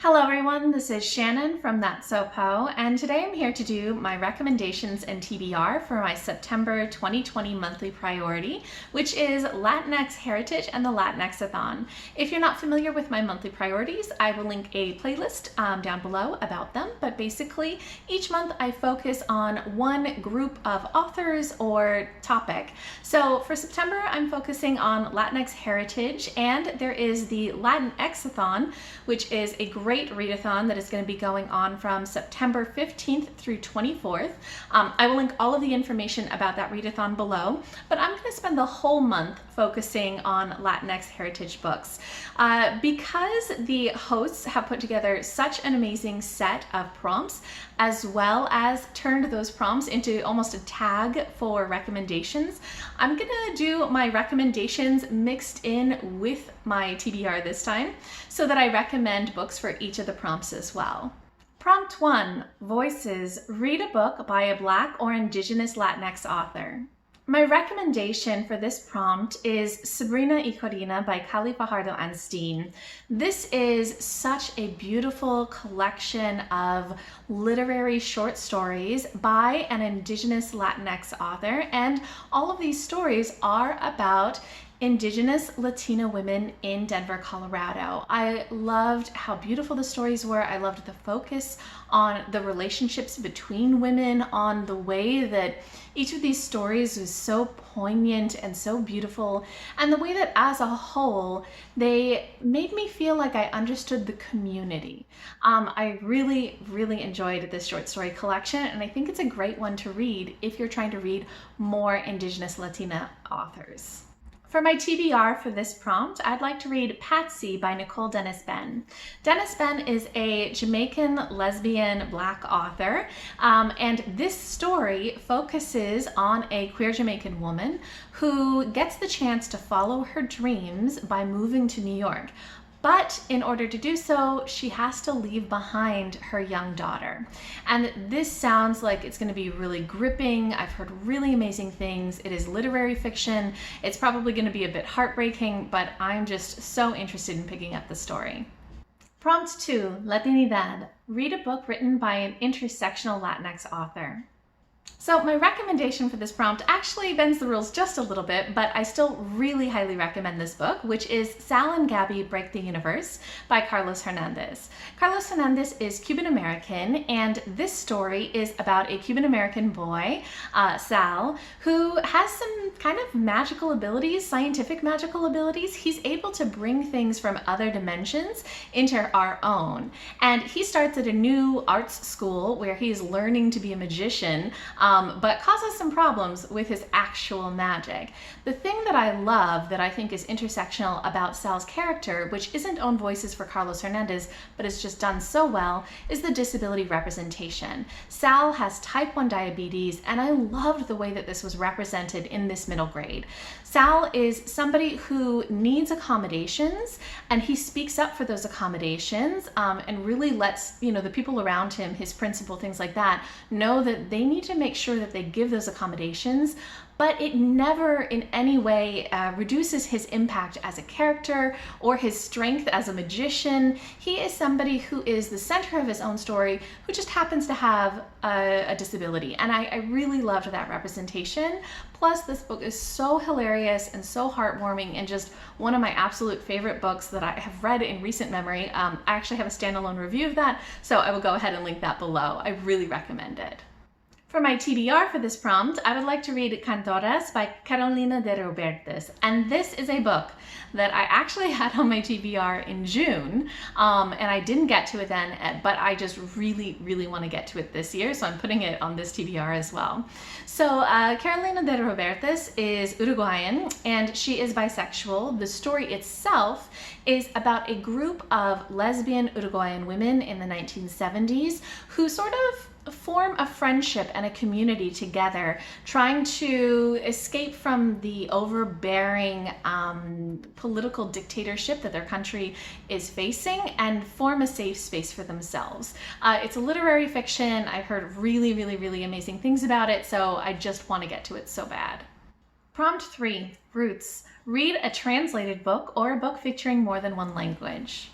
Hello everyone, this is Shannon from That's So Po, and today I'm here to do my recommendations and TBR for my September 2020 monthly priority, which is Latinx Heritage and the Latinx-a-thon. If you're not familiar with my monthly priorities, I will link a playlist down below about them, but basically each month I focus on one group of authors or topic. So for September, I'm focusing on Latinx Heritage, and there is the Latinx-a-thon, which is a great readathon that is going to be going on from September 15th through 24th. I will link all of the information about that readathon below, but I'm going to spend the whole month focusing on Latinx heritage books. Because the hosts have put together such an amazing set of prompts, as well as turned those prompts into almost a tag for recommendations, I'm gonna do my recommendations mixed in with my TBR this time so that I recommend books for each of the prompts as well. Prompt 1, Voices. Read a book by a Black or Indigenous Latinx author. My recommendation for this prompt is Sabrina y Corina by Cali Fajardo Anstine. This is such a beautiful collection of literary short stories by an Indigenous Latinx author, and all of these stories are about Indigenous Latina women in Denver, Colorado. I loved how beautiful the stories were. I loved the focus on the relationships between women, on the way that each of these stories was so poignant and so beautiful, and the way that as a whole, they made me feel like I understood the community. I really, really enjoyed this short story collection, and I think it's a great one to read if you're trying to read more Indigenous Latina authors. For my TBR for this prompt, I'd like to read Patsy by Nicole Dennis Benn. Dennis Benn is a Jamaican lesbian Black author, and this story focuses on a queer Jamaican woman who gets the chance to follow her dreams by moving to New York. But in order to do so, she has to leave behind her young daughter. And this sounds like it's going to be really gripping. I've heard really amazing things. It is literary fiction. It's probably going to be a bit heartbreaking, but I'm just so interested in picking up the story. Prompt 2, Latinidad. Read a book written by an intersectional Latinx author. So my recommendation for this prompt actually bends the rules just a little bit, but I still really highly recommend this book, which is Sal and Gabby Break the Universe by Carlos Hernandez. Carlos Hernandez is Cuban-American, and this story is about a Cuban-American boy, Sal, who has some kind of magical abilities, scientific magical abilities. He's able to bring things from other dimensions into our own. And he starts at a new arts school where he's learning to be a magician, but causes some problems with his actual magic. The thing that I love that I think is intersectional about Sal's character, which isn't own voices for Carlos Hernandez, but is just done so well, is the disability representation. Sal has type 1 diabetes, and I loved the way that this was represented in this middle grade. Sal is somebody who needs accommodations, and he speaks up for those accommodations and really lets the people around him, his principal, things like that, know that they need to make sure that they give those accommodations, but it never in any way reduces his impact as a character or his strength as a magician. He is somebody who is the center of his own story, who just happens to have a disability. And I really loved that representation. Plus, this book is so hilarious and so heartwarming, and just one of my absolute favorite books that I have read in recent memory. I actually have a standalone review of that, so I will go ahead and link that below. I really recommend it. For my TBR for this prompt, I would like to read Cantoras by Carolina de Robertes. And this is a book that I actually had on my TBR in June, and I didn't get to it then, but I just really, really want to get to it this year, so I'm putting it on this TBR as well. So Carolina de Robertes is Uruguayan, and she is bisexual. The story itself is about a group of lesbian Uruguayan women in the 1970s who sort of form a friendship and a community together, trying to escape from the overbearing political dictatorship that their country is facing and form a safe space for themselves. It's a literary fiction. I've heard really, really, really amazing things about it, so I just want to get to it so bad. Prompt 3, Roots. Read a translated book or a book featuring more than one language.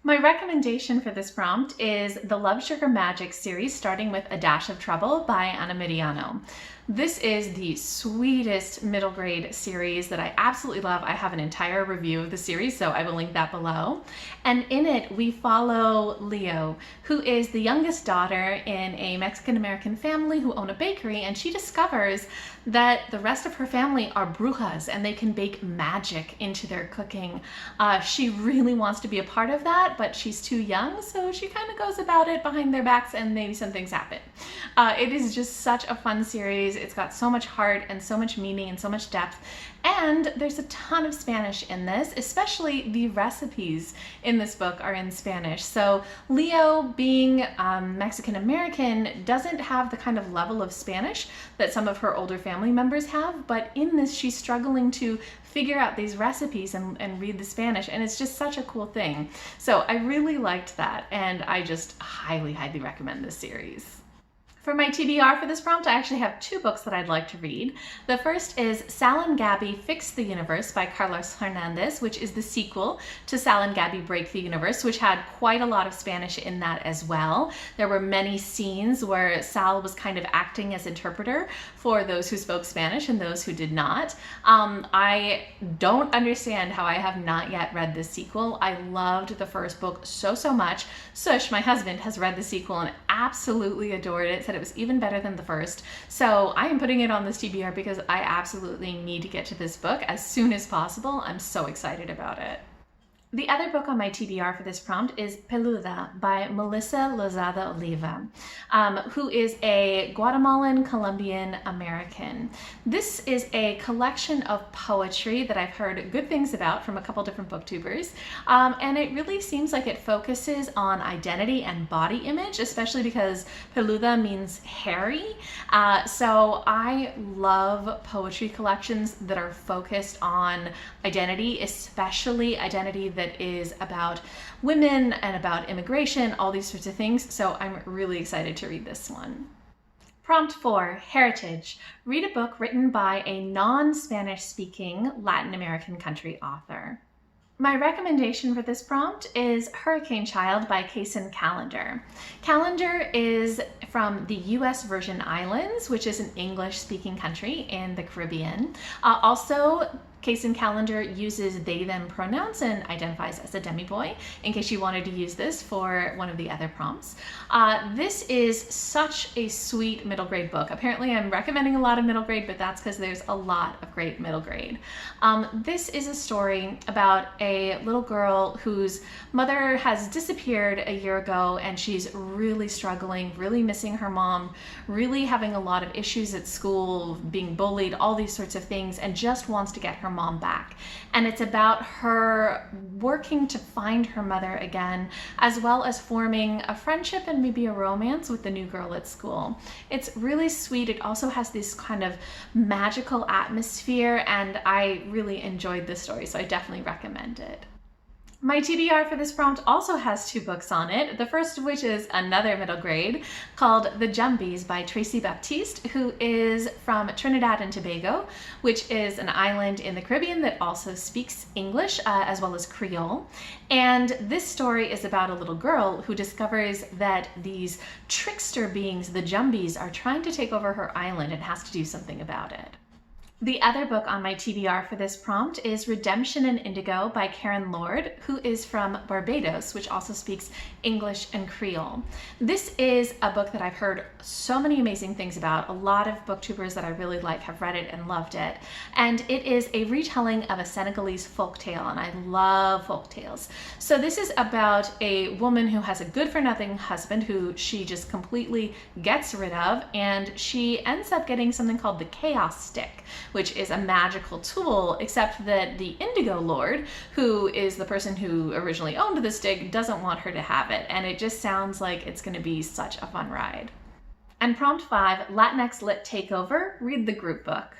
My recommendation for this prompt is the Love Sugar Magic series, starting with A Dash of Trouble by Anna Miriano. This is the sweetest middle grade series that I absolutely love. I have an entire review of the series, so I will link that below. And in it, we follow Leo, who is the youngest daughter in a Mexican-American family who own a bakery, and she discovers that the rest of her family are brujas and they can bake magic into their cooking. She really wants to be a part of that, but she's too young, so she kind of goes about it behind their backs and maybe some things happen. It is just such a fun series. It's got so much heart and so much meaning and so much depth. And there's a ton of Spanish in this, especially the recipes in this book are in Spanish. So Leo, being Mexican American, doesn't have the kind of level of Spanish that some of her older family members have, but in this she's struggling to figure out these recipes and read the Spanish, and it's just such a cool thing. So I really liked that, and I just highly, highly recommend this series. For my TBR for this prompt, I actually have two books that I'd like to read. The first is Sal and Gabby Fix the Universe by Carlos Hernandez, which is the sequel to Sal and Gabby Break the Universe, which had quite a lot of Spanish in that as well. There were many scenes where Sal was kind of acting as interpreter for those who spoke Spanish and those who did not. I don't understand how I have not yet read this sequel. I loved the first book so much. Sush, my husband, has read the sequel and absolutely adored it. Said it was even better than the first. So I am putting it on this TBR because I absolutely need to get to this book as soon as possible. I'm so excited about it. The other book on my TBR for this prompt is Peluda by Melissa Lozada Oliva, who is a Guatemalan Colombian American. This is a collection of poetry that I've heard good things about from a couple different booktubers, and it really seems like it focuses on identity and body image, especially because Peluda means hairy. So I love poetry collections that are focused on identity, especially identity that is about women and about immigration, all these sorts of things. So I'm really excited to read this one. Prompt 4, Heritage. Read a book written by a non-Spanish speaking Latin American country author. My recommendation for this prompt is Hurricane Child by Kacen Callender. Callender is from the US Virgin Islands, which is an English-speaking country in the Caribbean. Also, Kacen Callender uses they, them pronouns and identifies as a demi-boy, in case you wanted to use this for one of the other prompts. This is such a sweet middle grade book. Apparently I'm recommending a lot of middle grade, but that's because there's a lot of great middle grade. This is a story about a little girl whose mother has disappeared a year ago, and she's really struggling, really missing her mom, really having a lot of issues at school, being bullied, all these sorts of things, and just wants to get her mom back. And it's about her working to find her mother again, as well as forming a friendship and maybe a romance with the new girl at school. It's really sweet. It also has this kind of magical atmosphere, and I really enjoyed this story, so I definitely recommend it. My TBR for this prompt also has two books on it, the first of which is another middle grade called The Jumbies by Tracy Baptiste, who is from Trinidad and Tobago, which is an island in the Caribbean that also speaks English as well as Creole. And this story is about a little girl who discovers that these trickster beings, the Jumbies, are trying to take over her island and has to do something about it. The other book on my TBR for this prompt is Redemption in Indigo by Karen Lord, who is from Barbados, which also speaks English and Creole. This is a book that I've heard so many amazing things about. A lot of booktubers that I really like have read it and loved it. And it is a retelling of a Senegalese folktale, and I love folktales. So this is about a woman who has a good-for-nothing husband who she just completely gets rid of, and she ends up getting something called the Chaos Stick, which is a magical tool, except that the Indigo Lord, who is the person who originally owned the stick, doesn't want her to have it, and it just sounds like it's going to be such a fun ride. And prompt 5, Latinx Lit Takeover, read the group book.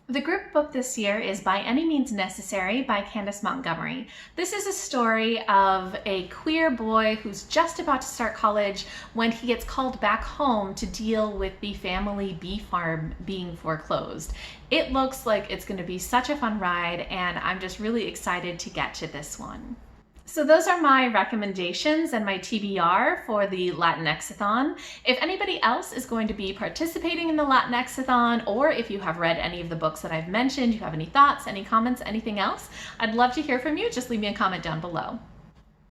The group book this year is By Any Means Necessary by Candace Montgomery. This is a story of a queer boy who's just about to start college when he gets called back home to deal with the family bee farm being foreclosed. It looks like it's going to be such a fun ride, and I'm just really excited to get to this one. So those are my recommendations and my TBR for the Latinx-a-thon. If anybody else is going to be participating in the Latinx-a-thon, or if you have read any of the books that I've mentioned, you have any thoughts, any comments, anything else, I'd love to hear from you. Just leave me a comment down below.